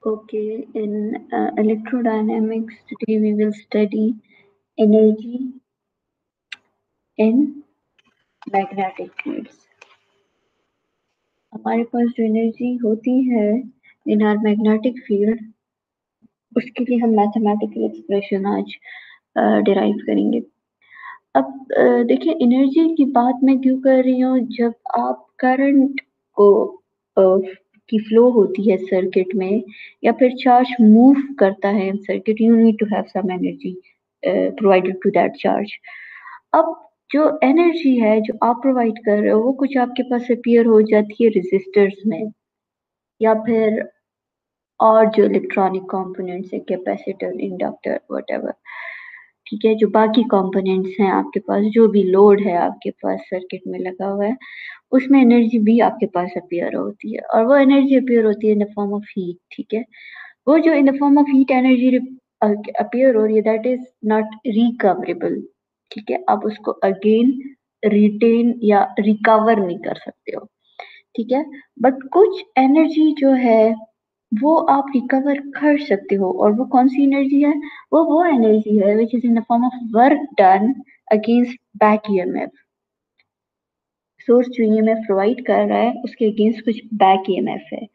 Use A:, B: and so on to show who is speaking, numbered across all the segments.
A: Okay, in electrodynamics, today we will study energy in magnetic fields. हमारे पास जो energy होती है इन आर मैग्नेटिक फील्ड, उसके लिए हम मैथमेटिकल एक्सप्रेशन आज डिराइव करेंगे। अब देखिए, एनर्जी की बात मैं क्यों कर रही हूँ, जब आप करंट को की फ्लो होती है सर्किट में या फिर चार्ज मूव करता है circuit, you need to have some energy provided to that charge. अब जो एनर्जी है जो आप प्रोवाइड कर रहे हो वो कुछ आपके पास अपीयर हो जाती है रेजिस्टर्स में या फिर और जो इलेक्ट्रॉनिक कंपोनेंट्स है, कैपेसिटर, इंडक्टर, व्हाटएवर, ठीक है, जो बाकी कंपोनेंट्स हैं आपके पास, जो भी लोड है आपके पास सर्किट में लगा हुआ है, उसमें एनर्जी भी आपके पास अपीयर होती है और वो एनर्जी अपीयर होती है in the form of heat. ठीक है, वो जो इन the form of heat energy appear हो रही है, दैट इज नॉट रिकवरेबल। ठीक है, आप उसको अगेन रिटेन या रिकवर नहीं कर सकते हो। ठीक है, बट कुछ एनर्जी जो है वो आप रिकवर कर सकते हो, और वो कौन सी एनर्जी है? वो एनर्जी है which is in the form of work done against back EMF. Source जो ईएमएफ प्रोवाइड कर रहा है उसके अगेंस्ट कुछ बैक ईएमएफ है।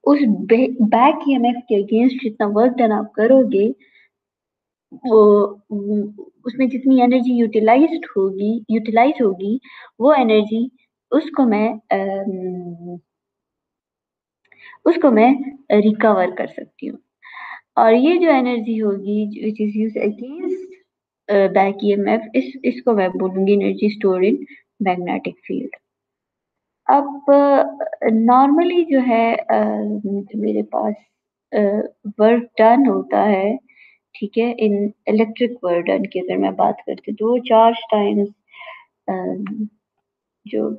A: उस बैक ईएमएफ के अगेंस्ट जितना वर्क डन आप करोगे, वो उसमें जितनी एनर्जी यूटिलाइज होगी, वो एनर्जी उसको मैं उसको मैं रिकवर कर सकती हूँ। और ये जो एनर्जी होगी which is use against back EMF, इसको मैं बोलूंगी energy store in magnetic field. अब नॉर्मली जो है मेरे पास वर्क डन होता है, ठीक है, इन इलेक्ट्रिक वर्क डन की अगर मैं बात करती हूँ तो वो चार्ज टाइम्स जो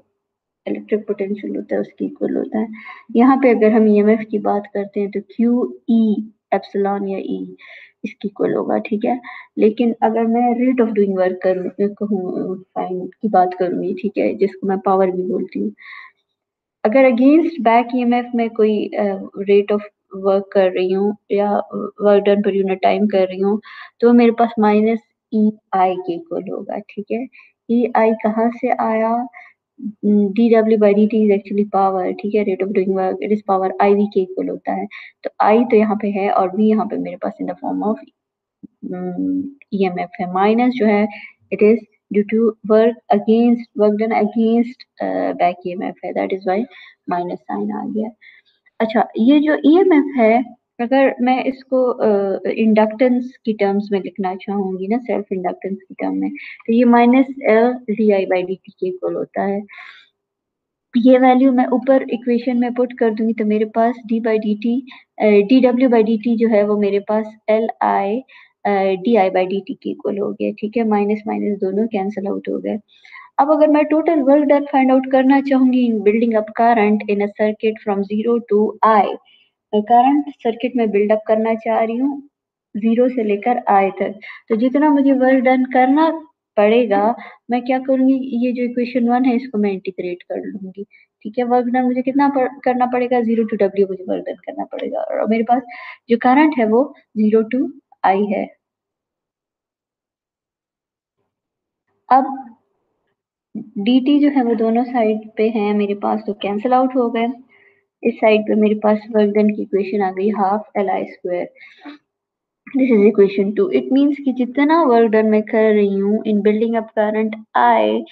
A: इलेक्ट्रिक पोटेंशियल होता है उसकी इक्वल होता है। यहाँ पे अगर हम ईएमएफ की बात करते हैं तो क्यू ई एप्सिलॉन या ई इसकी इक्वल होगा। ठीक है, लेकिन अगर मैं रेट ऑफ डूइंग वर्क कहूँ फाइन की बात करूंगी, ठीक है, जिसको मैं पावर भी बोलती हूँ, अगर अगेंस्ट बैक ईएमएफ में कोई रेट ऑफ वर्क कर रही हूँ या work done per unit time कर रही हूँ, तो मेरे पास माइनस ई आई के इक्वल होगा। ठीक है, ई आई कहाँ से आया? dw by dt is actually power। ठीक है, rate of doing work it is power I V के इक्वल होता है। तो आई तो यहाँ पे है और वी यहाँ पे मेरे पास in the form of EMF है। माइनस जो है it is due to work done against back EMF है, that is why minus sign आ गया। अच्छा, ये जो ईएमएफ है, अगर मैं इसको इंडक्टेंस की टर्म्स में लिखना चाहूंगी ना, सेल्फ इंडक्टेंस की टर्म में, तो ये minus L D I by D T के इक्वल होता है। ये वैल्यू मैं ऊपर इक्वेशन में पुट कर दूंगी तो मेरे पास D by D T, D W by D T जो है वो मेरे पास L I D I by D T के इक्वल हो गया। ठीक है, माइनस माइनस दोनों कैंसिल आउट हो गए। अब अगर मैं total work done find out करना चाहूंगी in building up current in a circuit from 0 to I, मैं करंट सर्किट में बिल्डअप करना चाह रही हूँ 0 से लेकर आई तक, तो जितना मुझे वर्क डन करना पड़ेगा, मैं क्या करूंगी, ये जो इक्वेशन 1 है इसको मैं इंटीग्रेट कर लूंगी। ठीक है, वर्क डन मुझे कितना करना पड़ेगा? 0 टू डब्ल्यू मुझे वर्क डन करना पड़ेगा, और मेरे पास जो करंट है वो 0 टू आई है। अब dt जो है वो दोनों साइड पे है मेरे पास, तो कैंसिल आउट हो गए। इस साइड पे मेरे पास वर्क डन की इक्वेशन आ गई half L I square. This is equation 2। It means कि जितना वर्क डन मैं कर रही हूँ इन बिल्डिंग अप करंट आई,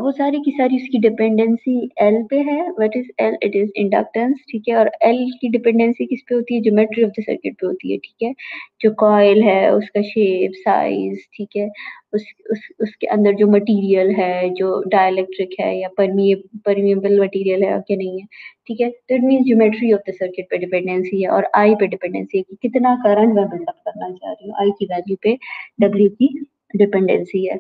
A: वो सारी की सारी उसकी डिपेंडेंसी एल पे है। What is L? It is inductance. ठीक है, और एल की डिपेंडेंसी किस पे होती है? ज्योमेट्री ऑफ द सर्किट पे होती है। ठीक है, जो कॉइल है उसका शेप, साइज, ठीक है, उसके अंदर जो मटेरियल है, जो डाइलेक्ट्रिक है या परमिएबल मटेरियल है कि नहीं है। ठीक है, तो it mean geometry of the circuit पे डिपेंडेंसी है, और आई पे डिपेंडेंसी है कि कितना करंट मैं बिल्डअप करना चाह रही हूँ। आई की वैल्यू पे डब्ल्यू की डिपेंडेंसी है।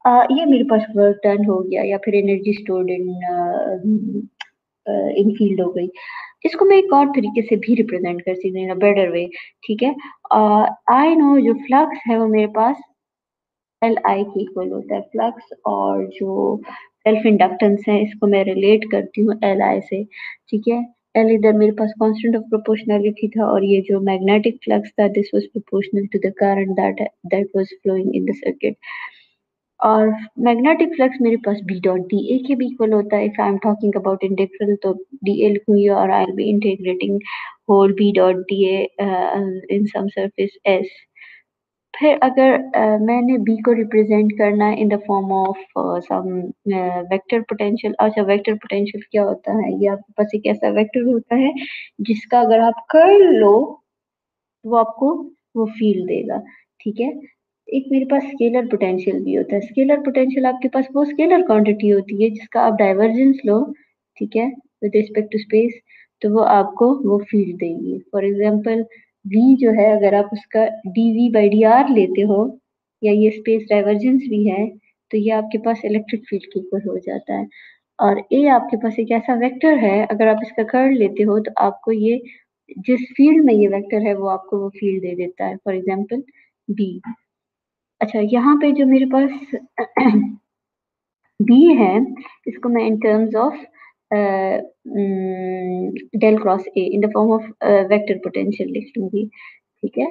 A: ये मेरे पास वर्क डन हो गया या फिर एनर्जी स्टोर्ड इन फील्ड हो गई। इसको मैं एक और तरीके से भी रिप्रेजेंट कर सकती हूँ इन बेटर वे। ठीक है, आई नो जो फ्लक्स है वो मेरे पास एल आई के इक्वल होता है। फ्लक्स और जो सेल्फ इंडक्टेंस है इसको मैं रिलेट करती हूँ एल आई से। ठीक है, एल इधर मेरे पास कांस्टेंट ऑफ प्रोपोर्शनैलिटी था और ये जो मैग्नेटिक फ्लक्स था this was proportional to the current that was flowing in the circuit. और मैग्नेटिक फ्लक्स मेरे पास बी डॉट डी ए के भी इक्वल होता है। If I am talking about integral तो डी ए लिखूंगी और I will be integrating whole B dot d A in some surface S. फिर अगर मैंने बी को रिप्रेजेंट करना है in the form of some vector potential. अच्छा, वेक्टर पोटेंशियल क्या होता है? ये आपके पास एक ऐसा वेक्टर होता है जिसका अगर आप कर्ल लो वो आपको वो फील्ड देगा, ठीक है। एक मेरे पास स्केलर पोटेंशियल भी होता है। स्केलर पोटेंशियल आपके पास वो स्केलर क्वांटिटी होती है जिसका आप डाइवर्जेंस लो, ठीक है, विद रिस्पेक्ट टू स्पेस, तो वो आपको वो फील्ड देगी। फॉर एग्जांपल v जो है अगर आप उसका dv बाई डी आर लेते हो या ये स्पेस डाइवर्जेंस भी है तो ये आपके पास इलेक्ट्रिक फील्ड के इक्वल हो जाता है। और ए आपके पास एक ऐसा वेक्टर है अगर आप इसका कर्ल लेते हो तो आपको ये जिस फील्ड में ये वेक्टर है वो आपको वो फील्ड दे देता है, फॉर एग्जांपल बी। अच्छा, यहाँ पे जो मेरे पास बी है इसको मैं in terms of del cross A in the form of vector potential लिख लूंगी, ठीक है।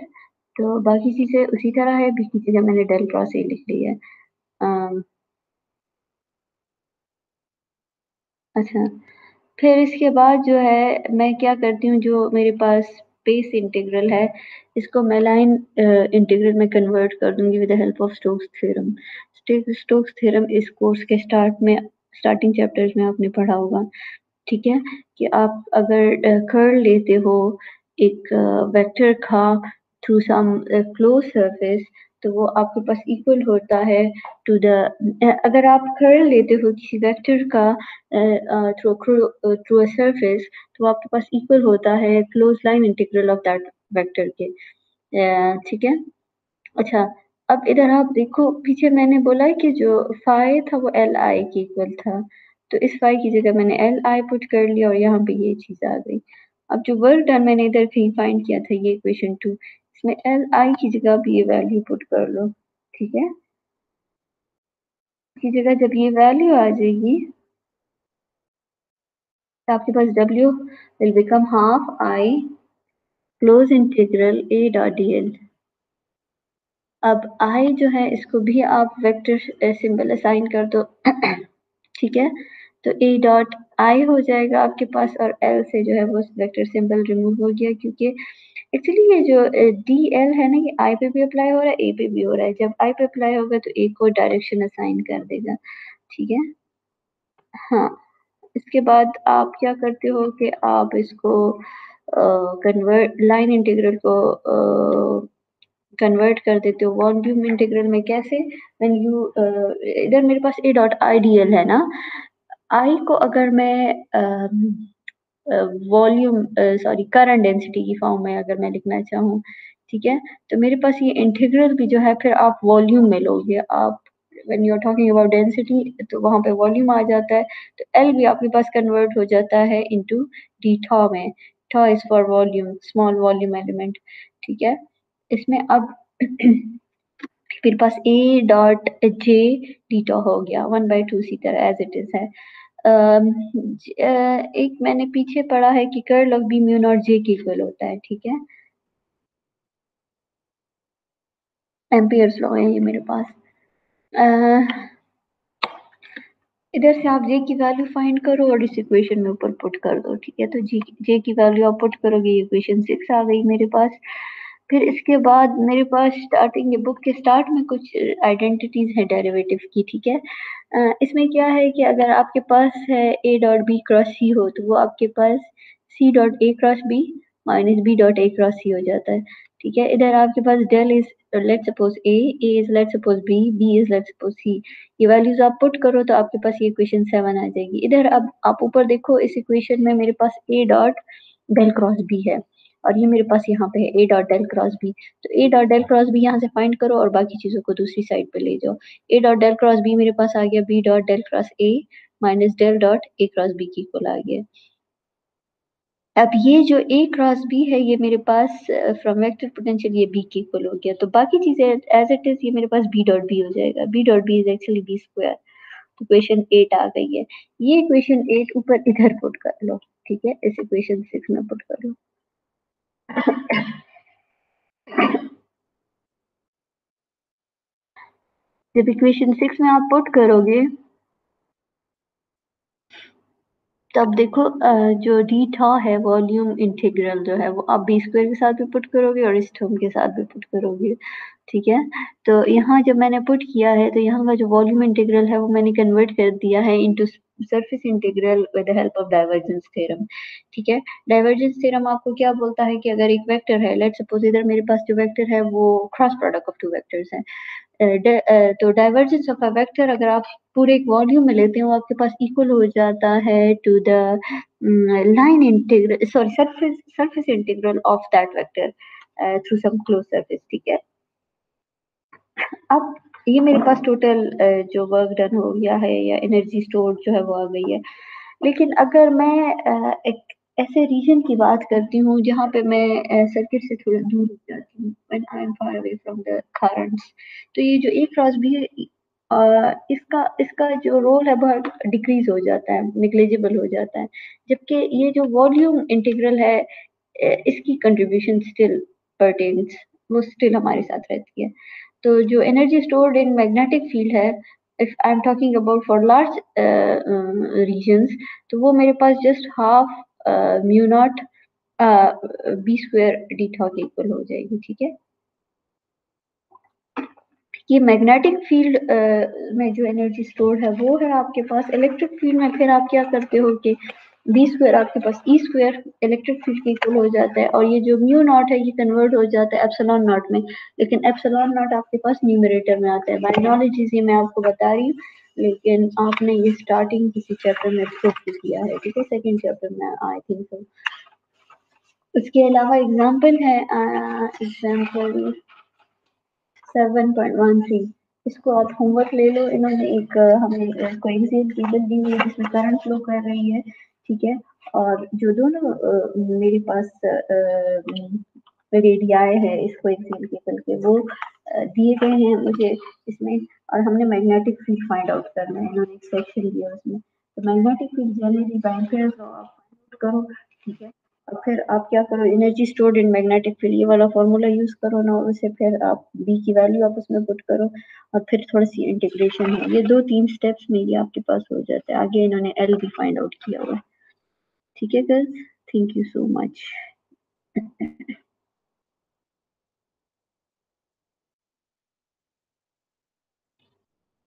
A: तो बाकी चीजें उसी तरह है, बी की जगह मैंने डेल क्रॉस ए लिख ली है। अम, अच्छा, फिर इसके बाद जो है मैं क्या करती हूँ, जो मेरे पास स्पेस इंटीग्रल है इसको मैं लाइन इंटीग्रल में कन्वर्ट कर दूंगी with the help of Stokes theorem. Stokes theorem इस कोर्स के स्टार्टिंग चैप्टर्स में आपने पढ़ा होगा, ठीक है। कि आप अगर कर्ल लेते हो एक वेक्टर का थ्रू सम क्लोज सरफेस तो वो आपके पास इक्वल होता है टू द अगर आप कर्ल लेते हो किसी वेक्टर का थ्रू थ्रू अ सरफेस तो आपके पास इक्वल होता है close line integral of that vector के, ठीक है। अच्छा, अब इधर आप देखो पीछे मैंने बोला है कि जो फाई था वो एल आई के इक्वल था, तो इस फाई की जगह मैंने एल आई पुट कर लिया और यहाँ पे ये चीज आ गई। अब जो वर्क डन मैंने इधर कहीं फाइंड किया था ये इक्वेशन 2, इसमें एल आई की जगह भी ये वैल्यू पुट कर लो, ठीक है। की जगह जब ये वैल्यू आ जाएगी तो आपके पास W will become half I close integral A dot D L. अब आई जो है इसको भी आप वेक्टर सिंबल असाइन कर दो ठीक है, तो ए डॉट आई हो जाएगा आपके पास और एल से जो है वो वेक्टर सिंबल रिमूव हो गया क्योंकि एक्चुअली ये जो डी एल है ना ये आई पे भी अप्लाई हो रहा है ए पे भी हो रहा है। जब आई पे अप्लाई होगा तो ए को डायरेक्शन असाइन कर देगा, ठीक है। हाँ, इसके बाद आप क्या करते हो कि आप इसको कन्वर्ट लाइन इंटीग्रल को कन्वर्ट कर देते हो वॉल्यूम इंटीग्रल में। कैसे? व्हेन यू इधर मेरे पास A dot I D L है ना, आई को अगर मैं वॉल्यूम सॉरी करंट डेंसिटी की फॉर्म में अगर मैं लिखना चाहूँ, ठीक है, तो मेरे पास ये इंटीग्रल भी जो है फिर आप वॉल्यूम में लोगे। आप when you are talking about density तो वहां पे वॉल्यूम आ जाता है, तो एल भी आपके पास कन्वर्ट हो जाता है इनटू डी थॉ में। Thaw is for volume, small volume element, ठीक है। इसमें अब फिर पास ए डॉट जे डीटो हो गया 1/2 इसी तरह एज इट इज है। एक मैंने पीछे पढ़ा है कि curl of B mu naught J के इक्वल होता है, ठीक है। एम्पियर्स लॉ है ये मेरे पास। अह, इधर से आप जे की वैल्यू फाइंड करो और इस इक्वेशन में ऊपर पुट कर दो, ठीक है। तो जे की वैल्यू आप पुट करोगे इक्वेशन 6 आ गई मेरे पास। फिर इसके बाद मेरे पास स्टार्टिंग बुक के स्टार्ट में कुछ आइडेंटिटीज है डेरिवेटिव की, ठीक है। इसमें क्या है कि अगर आपके पास है A dot B cross C हो तो वो आपके पास C dot A cross B minus B dot A cross C हो जाता है, ठीक है। इधर आपके पास del is let suppose A is let suppose B is let suppose C. ये वैल्यूज आप पुट करो तो आपके पास ये इक्वेशन 7 आ जाएगी। इधर अब आप ऊपर देखो इस इक्वेशन में मेरे पास A dot del cross B है और ये मेरे पास यहाँ पे है A dot del cross B. तो A dot del cross B यहाँ से फाइंड करो और बाकी चीजों को दूसरी साइड पे ले जाओ। A dot del cross B मेरे पास आ गया B dot del cross A minus del dot A cross B की इक्वल आ गया। अब ये जो ए क्रॉस बी है ये मेरे पास फ्रॉम वेक्टर पोटेंशियल ये बी की इक्वल हो गया, तो बाकी चीजें एज इट इज ये मेरे पास बी डॉट बी हो जाएगा। B dot B is actually B square. Equation 8 आ गई है। ये इक्वेशन 8 ऊपर इधर पुट कर लो, ठीक है, इस इक्वेशन 6 में पुट करो। जब इक्वेशन 6 में आप पुट करोगे तब देखो जो डी था है वॉल्यूम इंटीग्रल जो है वो आप बी स्क्वायर के साथ भी पुट करोगे और इस टर्म के साथ भी पुट करोगे, ठीक है। तो यहाँ जब मैंने पुट किया है तो यहाँ का जो वॉल्यूम इंटीग्रल है वो मैंने कन्वर्ट कर दिया है into surface integral with the help of divergence theorem, ठीक है। डाइवर्जेंस थ्योरम आपको क्या बोलता है कि अगर एक वेक्टर है, लेट्स सपोज इधर मेरे पास जो वेक्टर है वो cross product of two vectors है, तो डाइवर्जेंस ऑफ अ वेक्टर अगर आप पूरे एक वॉल्यूम में लेते हो आपके पास इक्वल हो जाता है to the line integral, sorry surface integral of that vector through some close surface, ठीक है। अब ये मेरे पास टोटल जो वर्क डन हो गया है या एनर्जी स्टोर जो है वो आ गई है। लेकिन अगर मैं एक ऐसे रीजन की बात करती हूँ जहाँ पे मैं सर्किट से थोड़ा दूर हो जाती हूँ, when I am far away from the currents, तो ये जो ए क्रॉस बी है इसका इसका जो रोल है बहुत डिक्रीज हो जाता है, निग्लिजिबल हो जाता है, जबकि ये जो वॉल्यूम इंटीग्रल है इसकी कंट्रीब्यूशन स्टिल परटेन्स, वो स्टिल हमारे साथ रहती है। तो जो energy stored in magnetic field है, if I am talking about for large regions, तो वो मेरे पास just half mu naught B square D tau equal हो जाएगी, ठीक है। ये मैग्नेटिक फील्ड में जो एनर्जी स्टोर है वो है आपके पास। इलेक्ट्रिक फील्ड में फिर आप क्या करते हो कि बी स्क्वायर आपके पास ई स्क्वायर इलेक्ट्रिक फील्ड के इक्वल हो जाता है, और ये जो म्यू नॉट है ये कन्वर्ट हो जाता है एप्सिलॉन नॉट में, लेकिन एप्सिलॉन नॉट आपके पास न्यूमरेटर में आता है। बाय नॉलेज ये मैं आपको बता रही हूँ, लेकिन आपने ये स्टार्टिंग किसी चैप्टर में स्किप किया है, ठीक है, सेकंड चैप्टर में आई थिंक सो। उसके अलावा एग्जाम्पल है एग्जाम्पल 7.13, इसको आप होमवर्क ले लो। इन्होंने एक हमें कोई एक्सियल केबल दी हुई है जिसमें करंट फ्लो कर रही है, ठीक है, और जो दोनों मेरे पास रेडियाए है इसको एक्सियल केबल के वो दिए गए हैं मुझे इसमें, और हमने मैग्नेटिक फील्ड फाइंड आउट करना है। इन्होंने एक सेक्शन दिया उसमें, तो magnetic field generally by Ampere law आप फाइंड आउट करो, ठीक है। और फिर आप क्या करो, energy stored in magnetic field ये वाला फॉर्मूला यूज करो ना, उसे फिर आप बी की वैल्यू आप उसमें पुट करो, और फिर थोड़ी सी इंटीग्रेशन है, ये 2-3 स्टेप्स में ये आपके पास हो जाता है। आगे इन्होंने एल भी फाइंड आउट किया हुआ है, ठीक है girls, thank you so much.